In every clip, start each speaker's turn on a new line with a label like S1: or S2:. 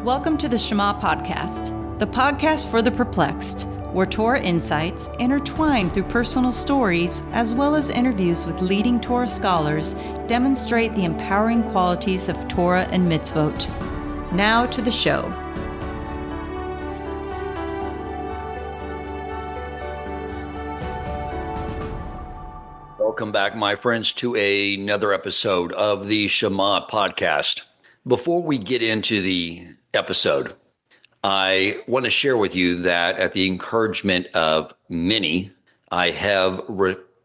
S1: Welcome to the Shema Podcast, the podcast for the perplexed, where Torah insights, intertwined through personal stories, as well as interviews with leading Torah scholars, demonstrate the empowering qualities of Torah and mitzvot. Now to the show.
S2: Welcome back, my friends, to another episode of the Shema Podcast. Before we get into the episode, I want to share with you that at the encouragement of many, I have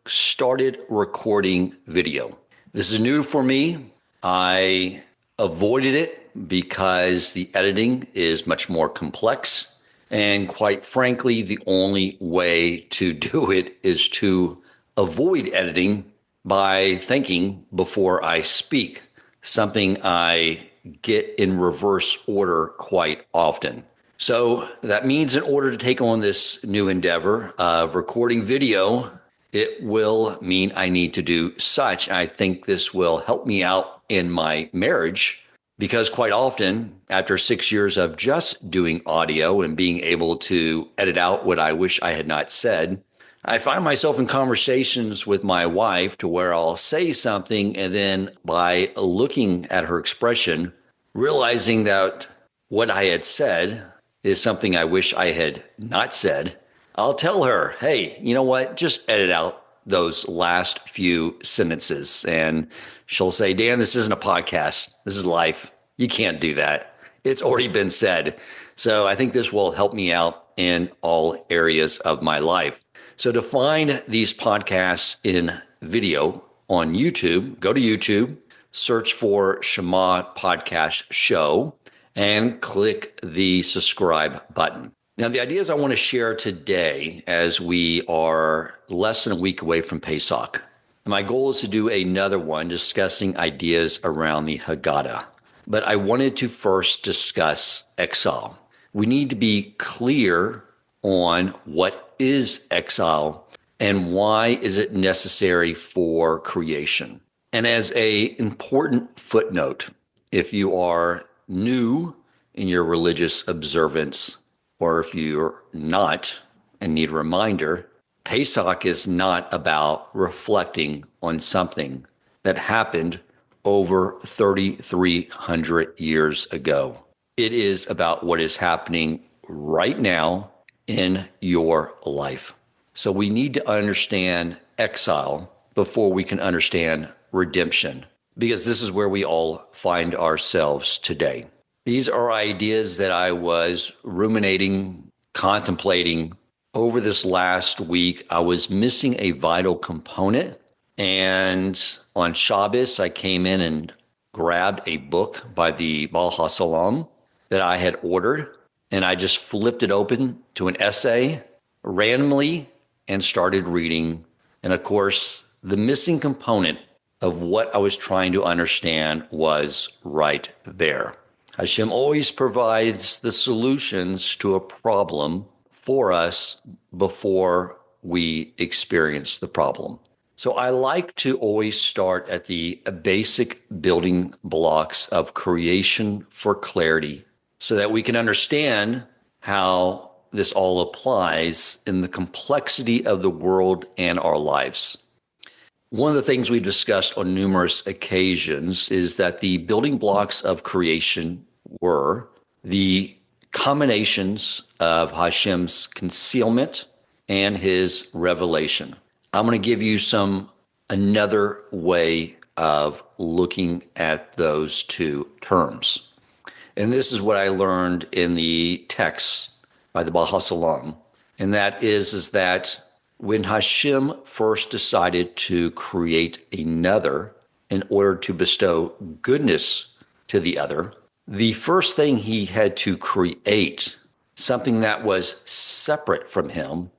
S2: started recording video. This is new for me. I avoided it because the editing is much more complex. And quite frankly, the only way to do it is to avoid editing by thinking before I speak, something I get in reverse order quite often. So that means in order to take on this new endeavor of recording video, it will mean I need to do such. I think this will help me out in my marriage because quite often, after 6 years of just doing audio and being able to edit out what I wish I had not said, I find myself in conversations with my wife to where I'll say something and then by looking at her expression, realizing that what I had said is something I wish I had not said, I'll tell her, hey, you know what? Just edit out those last few sentences. And she'll say, Dan, this isn't a podcast. This is life. You can't do that. It's already been said. So I think this will help me out in all areas of my life. So to find these podcasts in video on YouTube, go to YouTube, search for Shema Podcast Show, and click the subscribe button. Now, the ideas I want to share today as we are less than a week away from Pesach. My goal is to do another one discussing ideas around the Haggadah. But I wanted to first discuss exile. We need to be clear on what is exile and why is it necessary for creation. And as an important footnote, if you are new in your religious observance, or if you're not and need a reminder, Pesach is not about reflecting on something that happened over 3,300 years ago. It is about what is happening right now in your life. So we need to understand exile before we can understand redemption, because this is where we all find ourselves today. These are ideas that I was ruminating, contemplating over this last week. I was missing a vital component, and on Shabbos, I came in and grabbed a book by the Baal HaSulam that I had ordered, and I just flipped it open to an essay randomly and started reading. And of course, the missing component of what I was trying to understand was right there. Hashem always provides the solutions to a problem for us before we experience the problem. So I like to always start at the basic building blocks of creation for clarity, so that we can understand how this all applies in the complexity of the world and our lives. One of the things we've discussed on numerous occasions is that the building blocks of creation were the combinations of Hashem's concealment and his revelation. I'm going to give you another way of looking at those two terms. And this is what I learned in the text by the Baal HaSulam. And that is that when Hashem first decided to create another in order to bestow goodness to the other, the first thing he had to create, something that was separate from him,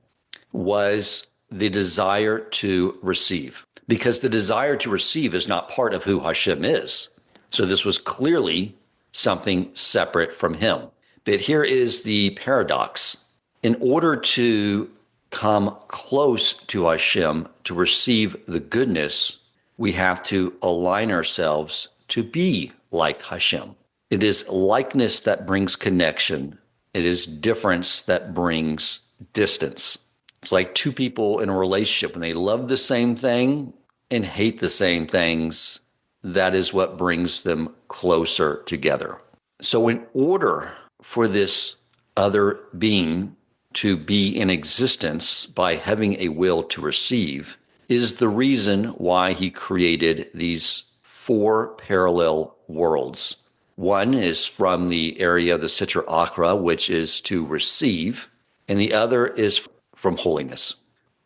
S2: was the desire to receive. Because the desire to receive is not part of who Hashem is. So this was clearly something separate from him. But here is the paradox. In order to come close to Hashem, to receive the goodness, we have to align ourselves to be like Hashem. It is likeness that brings connection. It is difference that brings distance. It's like two people in a relationship. When they love the same thing and hate the same things, that is what brings them closer together. So in order for this other being to be in existence by having a will to receive is the reason why he created these 4 parallel worlds. One is from the area of the Sitra Achra, which is to receive, and the other is from holiness,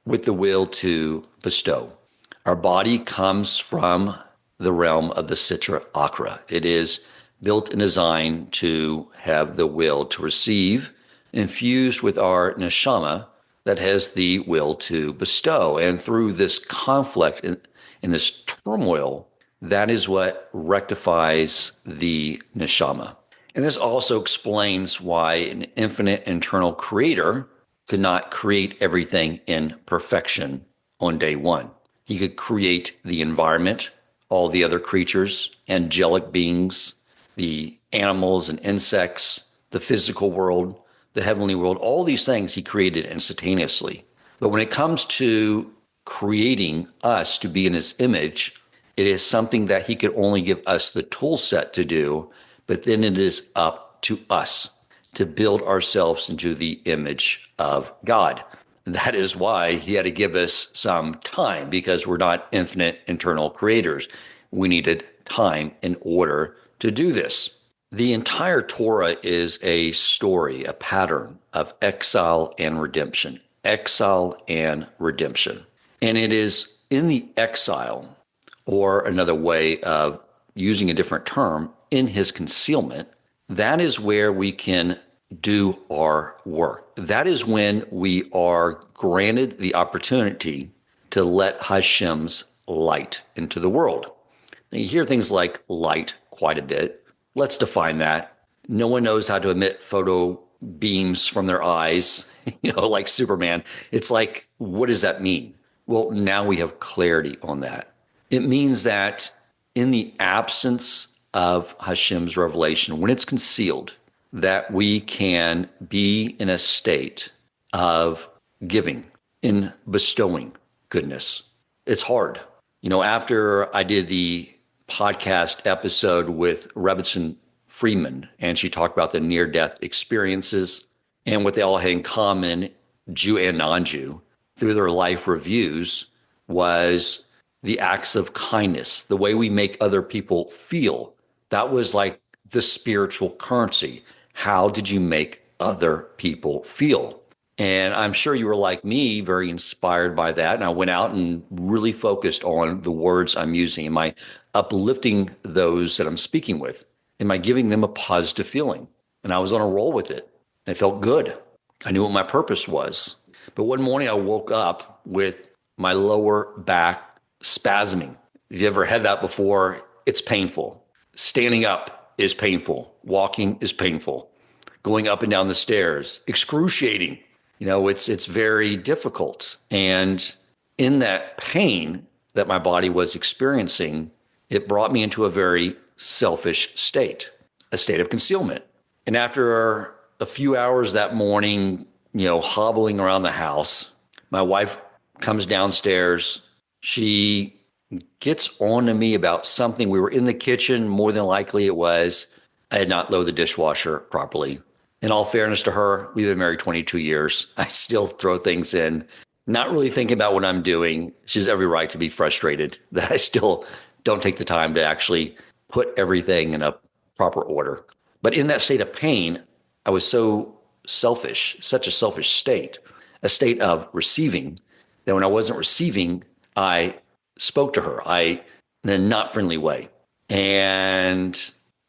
S2: with the will to bestow. Our body comes from the realm of the Sitra Achra. It is built and designed to have the will to receive, infused with our neshama that has the will to bestow. And through this conflict in this turmoil, that is what rectifies the neshama. And this also explains why an infinite internal creator could not create everything in perfection on day one. He could create the environment, all the other creatures, angelic beings, the animals and insects, the physical world, the heavenly world, all these things he created instantaneously. But when it comes to creating us to be in his image, it is something that he could only give us the tool set to do, but then it is up to us to build ourselves into the image of God. That is why he had to give us some time, because we're not infinite internal creators. We needed time in order to do this. The entire Torah is a story, a pattern of exile and redemption. Exile and redemption. And it is in the exile, or another way of using a different term, in his concealment, that is where we can do our work. That is when we are granted the opportunity to let Hashem's light into the world. Now, you hear things like light quite a bit. Let's define that. No one knows how to emit photo beams from their eyes, like Superman. It's like, what does that mean? Well, now we have clarity on that. It means that in the absence of Hashem's revelation, when it's concealed, that we can be in a state of giving, in bestowing goodness. It's hard. After I did the podcast episode with Rebbetzin Freeman, and she talked about the near-death experiences and what they all had in common, Jew and non-Jew, through their life reviews, was the acts of kindness, the way we make other people feel. That was like the spiritual currency. How did you make other people feel? And I'm sure you were like me, very inspired by that. And I went out and really focused on the words I'm using. Am I uplifting those that I'm speaking with? Am I giving them a positive feeling? And I was on a roll with it. And it felt good. I knew what my purpose was. But one morning I woke up with my lower back spasming. If you ever had that before, it's painful. Standing up is painful. Walking is painful. Going up and down the stairs, excruciating. It's very difficult. And in that pain that my body was experiencing, it brought me into a very selfish state, a state of concealment. And after a few hours that morning, hobbling around the house, my wife comes downstairs. She gets on to me about something. We were in the kitchen. More than likely it was I had not loaded the dishwasher properly. In all fairness to her, we've been married 22 years. I still throw things in, not really thinking about what I'm doing. She has every right to be frustrated that I still don't take the time to actually put everything in a proper order. But in that state of pain, I was so selfish, such a selfish state, a state of receiving, that when I wasn't receiving, I spoke to her in a not friendly way. And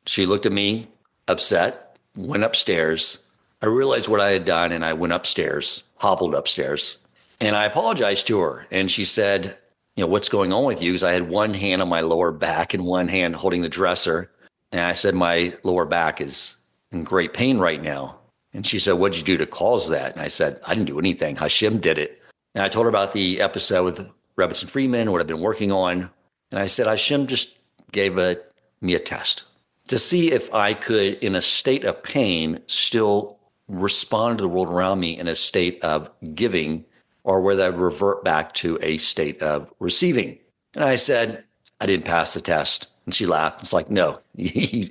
S2: she looked at me upset, went upstairs. I realized what I had done, and I went upstairs, hobbled upstairs, and I apologized to her. And she said, what's going on with you? Because I had one hand on my lower back and one hand holding the dresser. And I said, my lower back is in great pain right now. And she said, what'd you do to cause that? And I said, I didn't do anything. Hashem did it. And I told her about the episode with Rebbetzin Freeman, what I've been working on. And I said, Hashem just gave me a test. to see if I could, in a state of pain, still respond to the world around me in a state of giving, or whether I'd revert back to a state of receiving. And I said, I didn't pass the test. And she laughed. It's like, no, you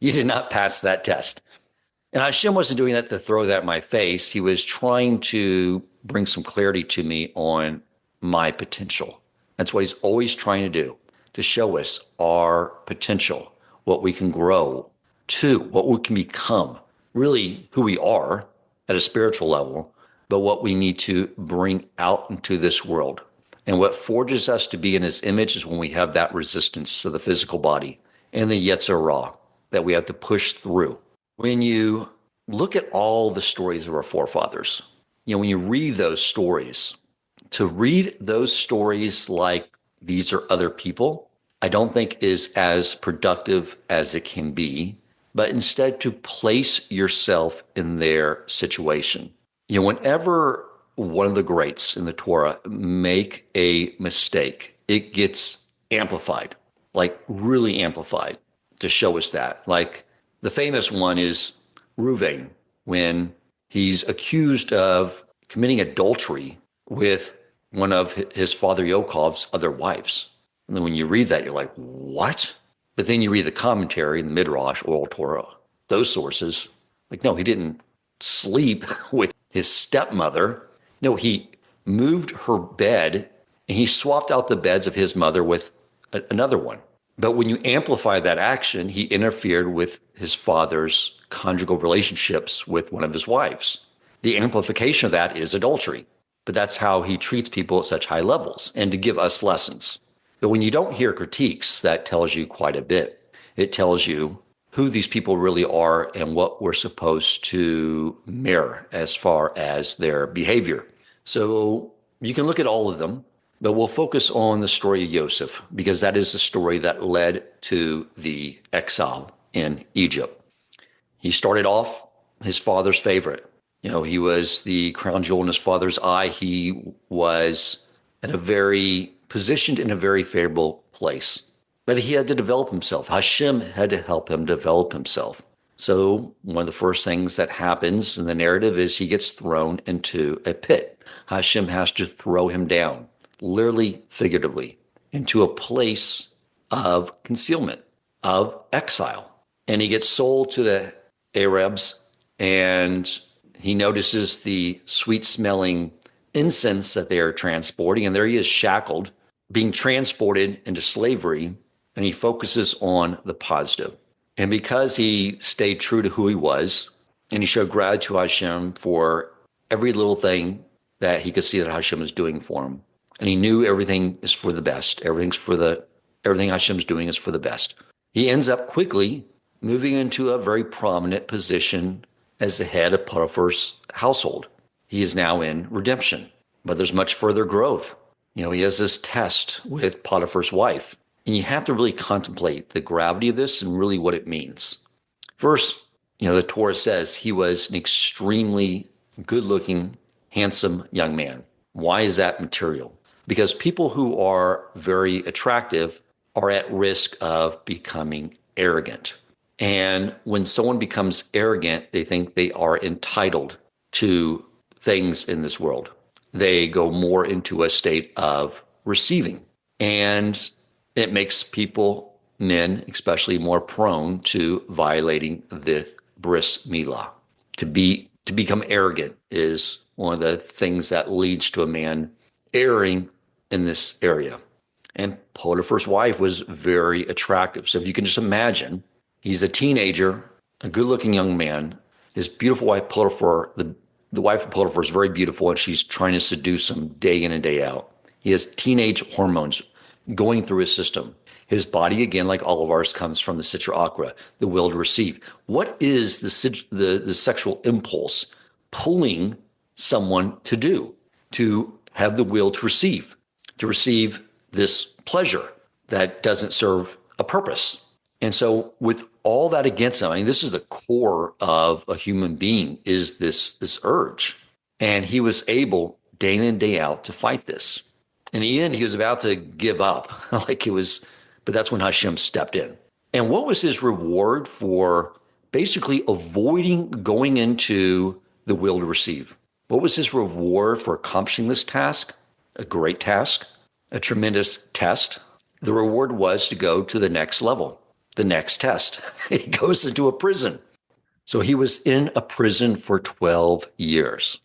S2: did not pass that test. And Hashem wasn't doing that to throw that in my face. He was trying to bring some clarity to me on my potential. That's what he's always trying to do, to show us our potential, what we can grow to, what we can become, really who we are at a spiritual level, but what we need to bring out into this world. And what forges us to be in his image is when we have that resistance to the physical body and the Yetzer Hara that we have to push through. When you look at all the stories of our forefathers, when you read those stories, to read those stories like these are other people, I don't think is as productive as it can be, but instead to place yourself in their situation. Whenever one of the greats in the Torah make a mistake, it gets amplified, like really amplified to show us that. Like the famous one is Reuven, when he's accused of committing adultery with one of his father Yaakov's other wives. And then when you read that, you're like, what? But then you read the commentary in the Midrash, Oral Torah, those sources, like, no, he didn't sleep with his stepmother. No, he moved her bed and he swapped out the beds of his mother with another one. But when you amplify that action, he interfered with his father's conjugal relationships with one of his wives. The amplification of that is adultery. But that's how he treats people at such high levels, and to give us lessons. But when you don't hear critiques, that tells you quite a bit. It tells you who these people really are and what we're supposed to mirror as far as their behavior. So you can look at all of them, but we'll focus on the story of Yosef, because that is the story that led to the exile in Egypt. He started off his father's favorite. He was the crown jewel in his father's eye. He was positioned in a very favorable place. But he had to develop himself. Hashem had to help him develop himself. So one of the first things that happens in the narrative is he gets thrown into a pit. Hashem has to throw him down, literally, figuratively, into a place of concealment, of exile. And he gets sold to the Arabs, and he notices the sweet-smelling incense that they are transporting, and there he is shackled, being transported into slavery, and he focuses on the positive. And because he stayed true to who he was, and he showed gratitude to Hashem for every little thing that he could see that Hashem was doing for him, and he knew everything is for the best. Everything Hashem's doing is for the best. He ends up quickly moving into a very prominent position as the head of Potiphar's household. He is now in redemption, but there's much further growth. He has this test with Potiphar's wife, and you have to really contemplate the gravity of this and really what it means. First, the Torah says he was an extremely good-looking, handsome young man. Why is that material? Because people who are very attractive are at risk of becoming arrogant. And when someone becomes arrogant, they think they are entitled to things in this world. They go more into a state of receiving. And it makes people, men especially, more prone to violating the bris milah. To become arrogant is one of the things that leads to a man erring in this area. And Potiphar's wife was very attractive. So if you can just imagine, he's a teenager, a good-looking young man. His beautiful wife, Potiphar, the wife of Potiphar is very beautiful, and she's trying to seduce him day in and day out. He has teenage hormones going through his system. His body, again, like all of ours, comes from the Sitra Achra, the will to receive. What is the sexual impulse pulling someone to do? To have the will to receive this pleasure that doesn't serve a purpose. And so with all that against him, this is the core of a human being, is this urge. And he was able, day in and day out, to fight this. In the end, he was about to give up, but that's when Hashem stepped in. And what was his reward for basically avoiding going into the will to receive? What was his reward for accomplishing this task? A great task, a tremendous test. The reward was to go to the next level, the next test. He goes into a prison. So he was in a prison for 12 years.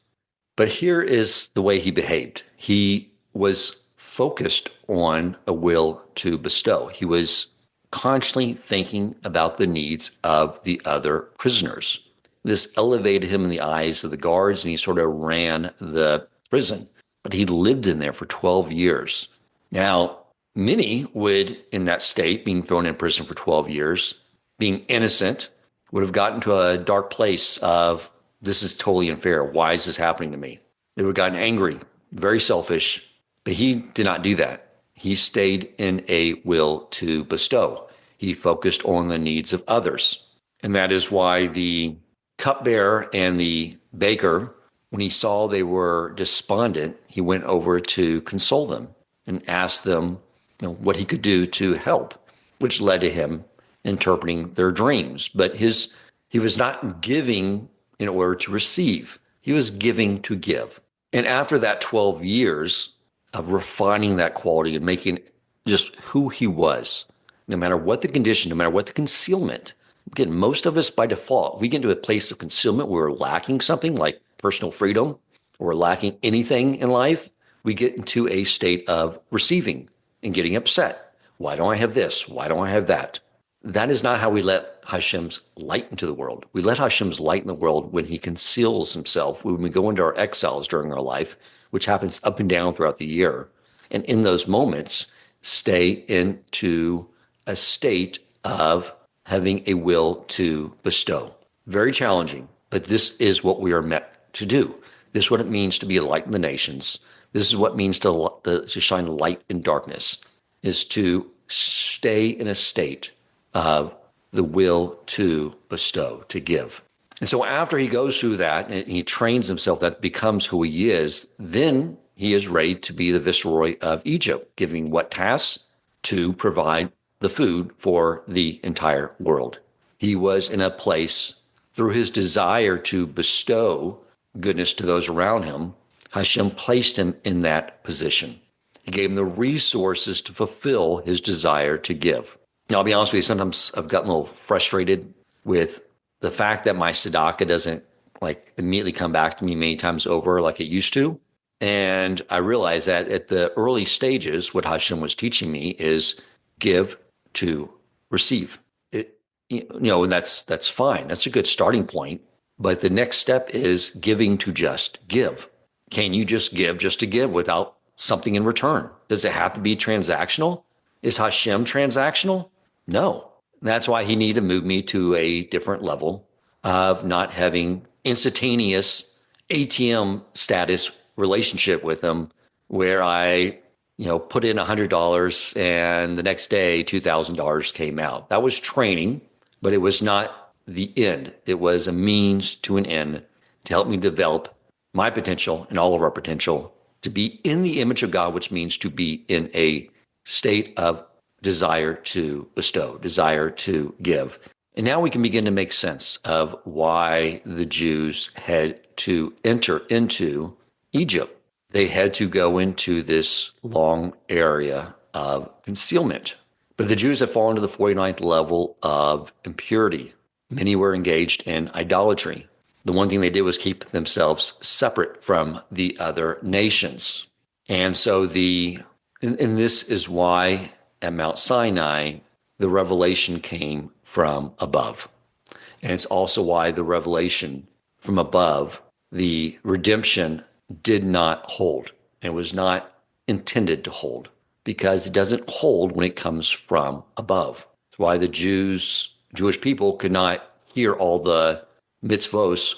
S2: But here is the way he behaved. He was focused on a will to bestow. He was constantly thinking about the needs of the other prisoners. This elevated him in the eyes of the guards, and he sort of ran the prison. But he lived in there for 12 years. Now, many would, in that state, being thrown in prison for 12 years, being innocent, would have gotten to a dark place of, this is totally unfair. Why is this happening to me? They would have gotten angry, very selfish, but he did not do that. He stayed in a will to bestow. He focused on the needs of others. And that is why the cupbearer and the baker, when he saw they were despondent, he went over to console them and asked them, what he could do to help, which led to him interpreting their dreams. But he was not giving in order to receive. He was giving to give. And after that 12 years of refining that quality and making just who he was, no matter what the condition, no matter what the concealment, again, most of us by default, we get into a place of concealment where we're lacking something like personal freedom, or we're lacking anything in life, we get into a state of receiving and getting upset. Why don't I have this? Why don't I have that? That is not how we let Hashem's light into the world. We let Hashem's light in the world when he conceals himself, when we go into our exiles during our life, which happens up and down throughout the year. And in those moments, stay into a state of having a will to bestow. Very challenging, but this is what we are meant to do. This is what it means to be a light in the nations. This is what it means to shine light in darkness, is to stay in a state of the will to bestow, to give. And so after he goes through that and he trains himself, that becomes who he is, then he is ready to be the viceroy of Egypt, giving what tasks? To provide the food for the entire world. He was in a place through his desire to bestow goodness to those around him. Hashem placed him in that position. He gave him the resources to fulfill his desire to give. Now, I'll be honest with you, sometimes I've gotten a little frustrated with the fact that my tzedakah doesn't immediately come back to me many times over like it used to. And I realized that at the early stages, what Hashem was teaching me is give to receive. And that's fine. That's a good starting point. But the next step is giving to just give. Can you just give just to give without something in return? Does it have to be transactional? Is Hashem transactional? No. That's why he needed to move me to a different level of not having instantaneous ATM status relationship with him where I put in $100 and the next day $2,000 came out. That was training, but it was not the end. It was a means to an end to help me develop my potential and all of our potential to be in the image of God, which means to be in a state of desire to bestow, desire to give. And now we can begin to make sense of why the Jews had to enter into Egypt. They had to go into this long area of concealment. But the Jews had fallen to the 49th level of impurity. Many were engaged in idolatry. The one thing they did was keep themselves separate from the other nations. And so and this is why at Mount Sinai, the revelation came from above. And it's also why the revelation from above, the redemption, did not hold. It was not intended to hold because it doesn't hold when it comes from above. That's why the Jewish people could not hear all the mitzvos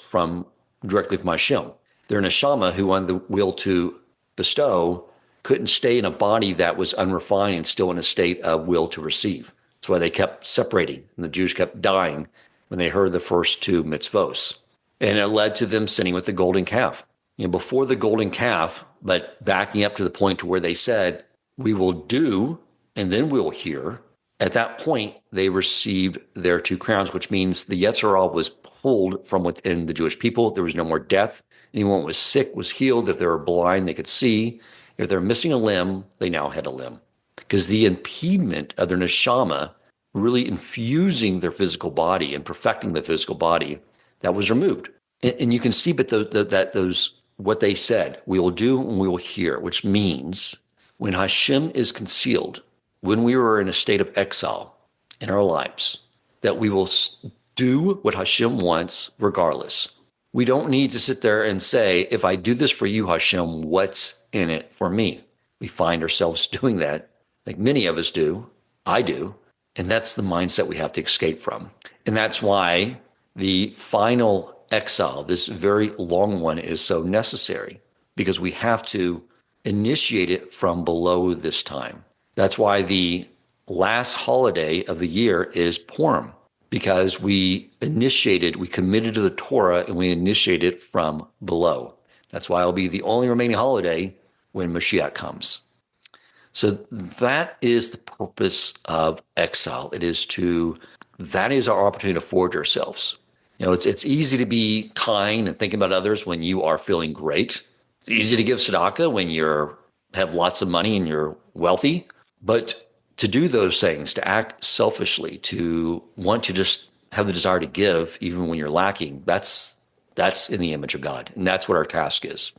S2: directly from Hashem. Their neshama, who on the will to bestow, couldn't stay in a body that was unrefined and still in a state of will to receive. That's why they kept separating, and the Jews kept dying when they heard the first two mitzvos. And it led to them sinning with the golden calf. Before the golden calf, but backing up to the point to where they said, we will do, and then we'll hear. At that point, they received their 2 crowns, which means the Yetzer Hara was pulled from within the Jewish people. There was no more death. Anyone who was sick was healed. If they were blind, they could see. If they're missing a limb, they now had a limb. Because the impediment of their neshama, really infusing their physical body and perfecting the physical body, that was removed. And you can see, but those what they said, we will do and we will hear, which means when Hashem is concealed, when we were in a state of exile in our lives, that we will do what Hashem wants regardless. We don't need to sit there and say, if I do this for you, Hashem, what's in it for me? We find ourselves doing that, like many of us do. I do. And that's the mindset we have to escape from. And that's why the final exile, this very long one, is so necessary, because we have to initiate it from below this time. That's why the last holiday of the year is Purim, because we committed to the Torah and we initiated it from below. That's why it'll be the only remaining holiday when Mashiach comes. So that is the purpose of exile. That is our opportunity to forge ourselves. It's easy to be kind and think about others when you are feeling great. It's easy to give tzedakah when you have lots of money and you're wealthy. But to do those things, to act selfishly, to want to just have the desire to give even when you're lacking, that's in the image of God. And that's what our task is.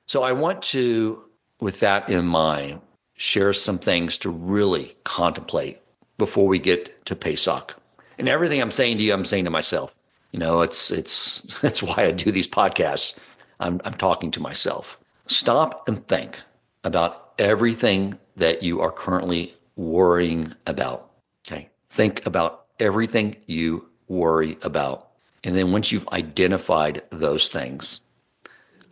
S2: So I want to, with that in mind, share some things to really contemplate before we get to Pesach. And everything I'm saying to you, I'm saying to myself. That's why I do these podcasts. I'm talking to myself. Stop and think about everything that you are currently worrying about. Okay. Think about everything you worry about. And then once you've identified those things,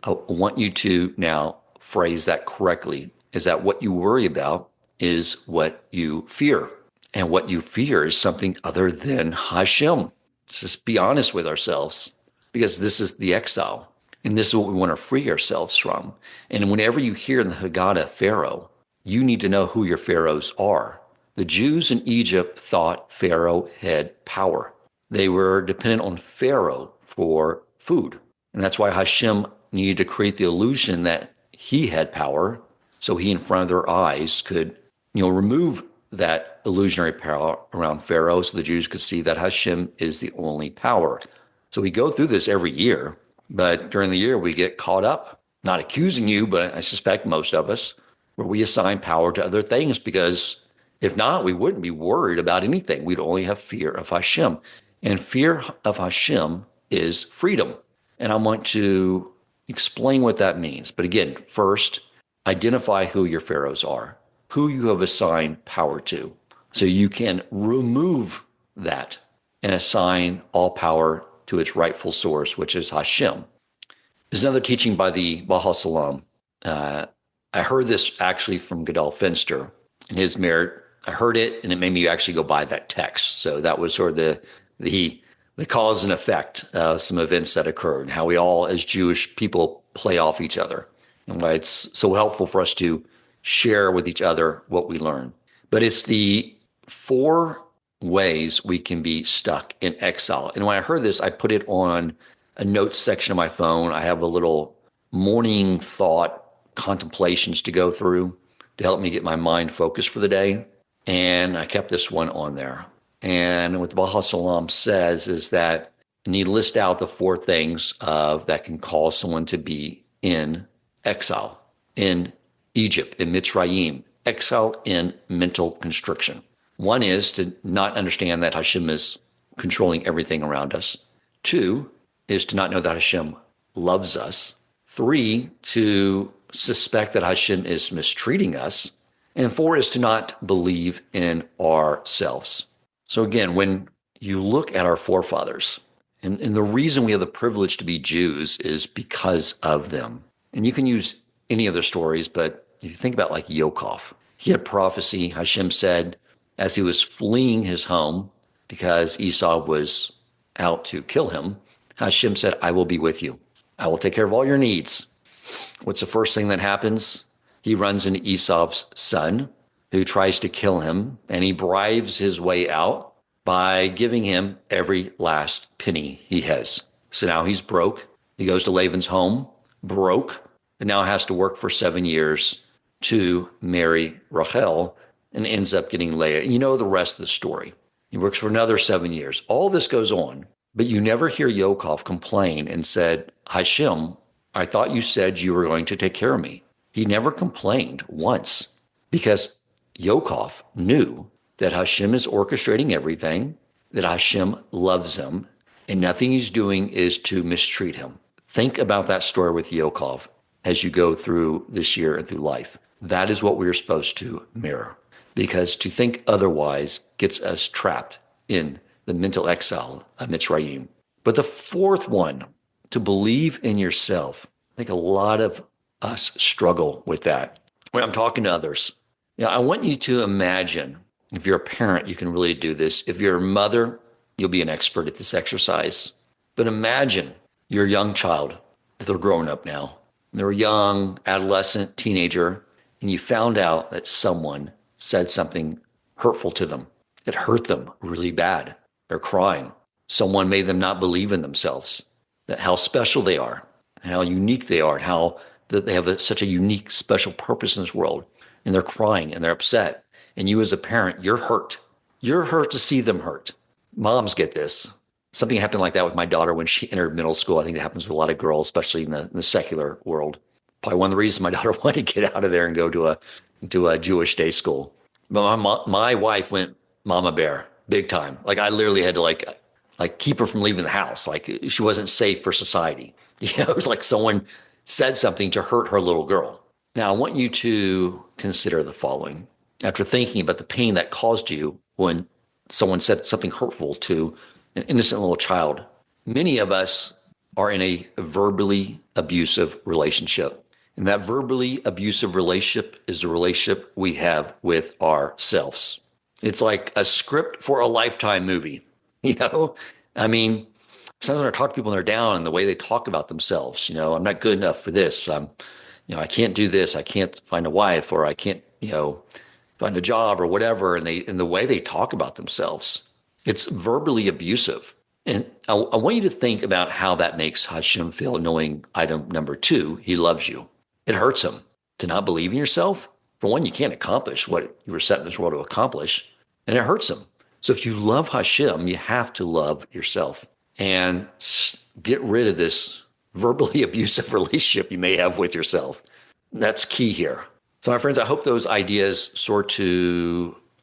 S2: I want you to now phrase that correctly, is that what you worry about is what you fear. And what you fear is something other than Hashem. Let's just be honest with ourselves, because this is the exile. And this is what we want to free ourselves from. And whenever you hear in the Haggadah Pharaoh, you need to know who your pharaohs are. The Jews in Egypt thought Pharaoh had power. They were dependent on Pharaoh for food. And that's why Hashem needed to create the illusion that he had power, so he in front of their eyes could, remove that illusionary power around Pharaoh so the Jews could see that Hashem is the only power. So we go through this every year, but during the year we get caught up, not accusing you, but I suspect most of us, where we assign power to other things, because if not, we wouldn't be worried about anything. We'd only have fear of Hashem. And fear of Hashem is freedom. And I want to explain what that means. But again, first, identify who your pharaohs are, who you have assigned power to, so you can remove that and assign all power to its rightful source, which is Hashem. There's another teaching by the Baal HaSulam. I heard this actually from Gadol Finster in his merit. I heard it, and it made me actually go buy that text. So that was sort of the cause and effect of some events that occurred, and how we all, as Jewish people, play off each other, and why it's so helpful for us to share with each other what we learn. But it's the 4 ways we can be stuck in exile. And when I heard this, I put it on a notes section of my phone. I have a little morning thought contemplations to go through to help me get my mind focused for the day. And I kept this one on there. And what the Baal HaSulam says is that, and he lists out the 4 things that can cause someone to be in exile, in Egypt, in Mitzrayim, exile in mental constriction. One is to not understand that Hashem is controlling everything around us. 2 is to not know that Hashem loves us. 3, to suspect that Hashem is mistreating us. And 4 is to not believe in ourselves. So again, when you look at our forefathers, and the reason we have the privilege to be Jews is because of them. And you can use any of their stories, but if you think about like Yaakov, he had prophecy. Hashem said, as he was fleeing his home because Esau was out to kill him, Hashem said, I will be with you. I will take care of all your needs. What's the first thing that happens? He runs into Esau's son, who tries to kill him, and he bribes his way out by giving him every last penny he has. So now he's broke. He goes to Laban's home, broke, and now has to work for 7 years to marry Rachel and ends up getting Leah. And you know the rest of the story. He works for another 7 years. All this goes on, but you never hear Yaakov complain and said, Hashem, I thought you said you were going to take care of me. He never complained once because Yaakov knew that Hashem is orchestrating everything, that Hashem loves him, and nothing he's doing is to mistreat him. Think about that story with Yaakov as you go through this year and through life. That is what we're supposed to mirror, because to think otherwise gets us trapped in the mental exile of Mitzrayim. But the fourth one, to believe in yourself. I think a lot of us struggle with that. When I'm talking to others, I want you to imagine, if you're a parent, you can really do this. If you're a mother, you'll be an expert at this exercise. But imagine you're a young child, if they're growing up now. They're a young, adolescent, teenager, and you found out that someone said something hurtful to them. It hurt them really bad. They're crying. Someone made them not believe in themselves, that how special they are, how unique they are, and how that they have such a unique, special purpose in this world. And they're crying and they're upset. And you as a parent, you're hurt. You're hurt to see them hurt. Moms get this. Something happened like that with my daughter when she entered middle school. I think it happens with a lot of girls, especially in the secular world. Probably one of the reasons my daughter wanted to get out of there and go to a Jewish day school. But my wife went mama bear big time. Like I literally had to like keep her from leaving the house. Like she wasn't safe for society. It was like someone said something to hurt her little girl. Now I want you to consider the following. After thinking about the pain that caused you when someone said something hurtful to an innocent little child, many of us are in a verbally abusive relationship. And that verbally abusive relationship is the relationship we have with ourselves. It's like a script for a Lifetime movie. I mean, sometimes I talk to people and they're down and the way they talk about themselves, I'm not good enough for this. I can't do this. I can't find a wife, or I can't, find a job or whatever. And the way they talk about themselves, it's verbally abusive. And I want you to think about how that makes Hashem feel, knowing item number 2, he loves you. It hurts him to not believe in yourself. For one, you can't accomplish what you were set in this world to accomplish, and it hurts him. So if you love Hashem, you have to love yourself and get rid of this verbally abusive relationship you may have with yourself. That's key here. So my friends, I hope those ideas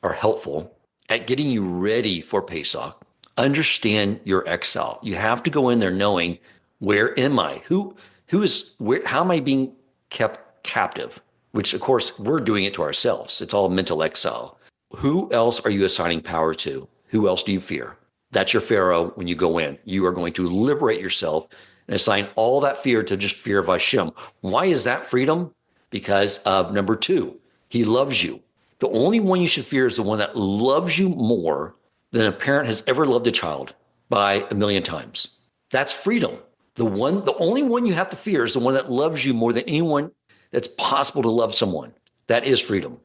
S2: are helpful at getting you ready for Pesach. Understand your exile. You have to go in there knowing, where am I? Who is where? How am I being kept captive? Which, of course, we're doing it to ourselves. It's all mental exile. Who else are you assigning power to? Who else do you fear? That's your Pharaoh when you go in. You are going to liberate yourself and assign all that fear to just fear of Hashem. Why is that freedom? Because of number 2, he loves you. The only one you should fear is the one that loves you more than a parent has ever loved a child by 1,000,000 times. That's freedom. The only one you have to fear is the one that loves you more than anyone that's possible to love someone. That is freedom.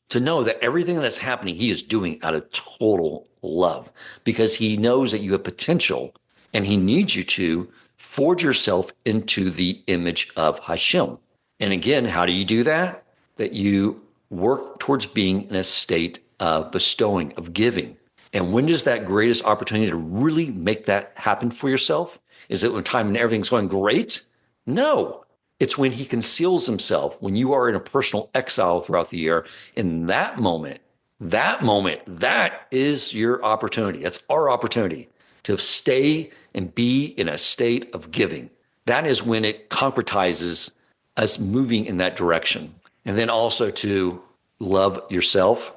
S2: To know that everything that's happening, he is doing out of total love, because he knows that you have potential and he needs you to forge yourself into the image of Hashem. And again, how do you do that? That you work towards being in a state of bestowing, of giving. And when does that greatest opportunity to really make that happen for yourself? Is it when time and everything's going great? No. It's when he conceals himself, when you are in a personal exile throughout the year. In that moment, that is your opportunity. That's our opportunity to stay and be in a state of giving. That is when it concretizes us moving in that direction. And then also to love yourself.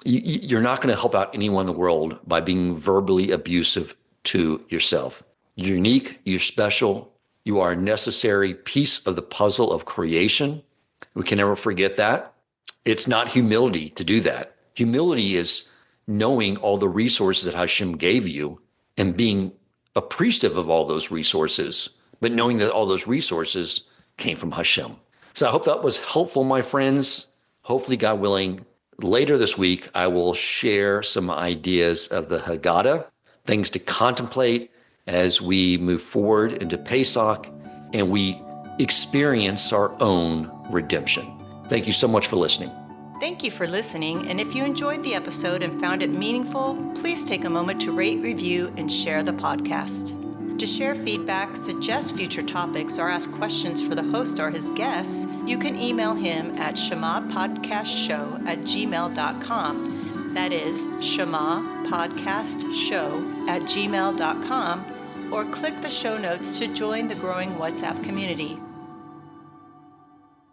S2: You're not going to help out anyone in the world by being verbally abusive to yourself. You're unique, you're special, you are a necessary piece of the puzzle of creation. We can never forget that. It's not humility to do that. Humility is knowing all the resources that Hashem gave you and being appreciative of all those resources, but knowing that all those resources came from Hashem. So I hope that was helpful, my friends. Hopefully, God willing, Later this week, I will share some ideas of the Haggadah, things to contemplate as we move forward into Pesach and we experience our own redemption. Thank you so much for listening.
S1: Thank you for listening, and if you enjoyed the episode and found it meaningful, please take a moment to rate, review, and share the podcast. To share feedback, suggest future topics, or ask questions for the host or his guests, you can email him at shemapodcastshow@gmail.com. That is shemapodcastshow@gmail.com, or click the show notes to join the growing WhatsApp community.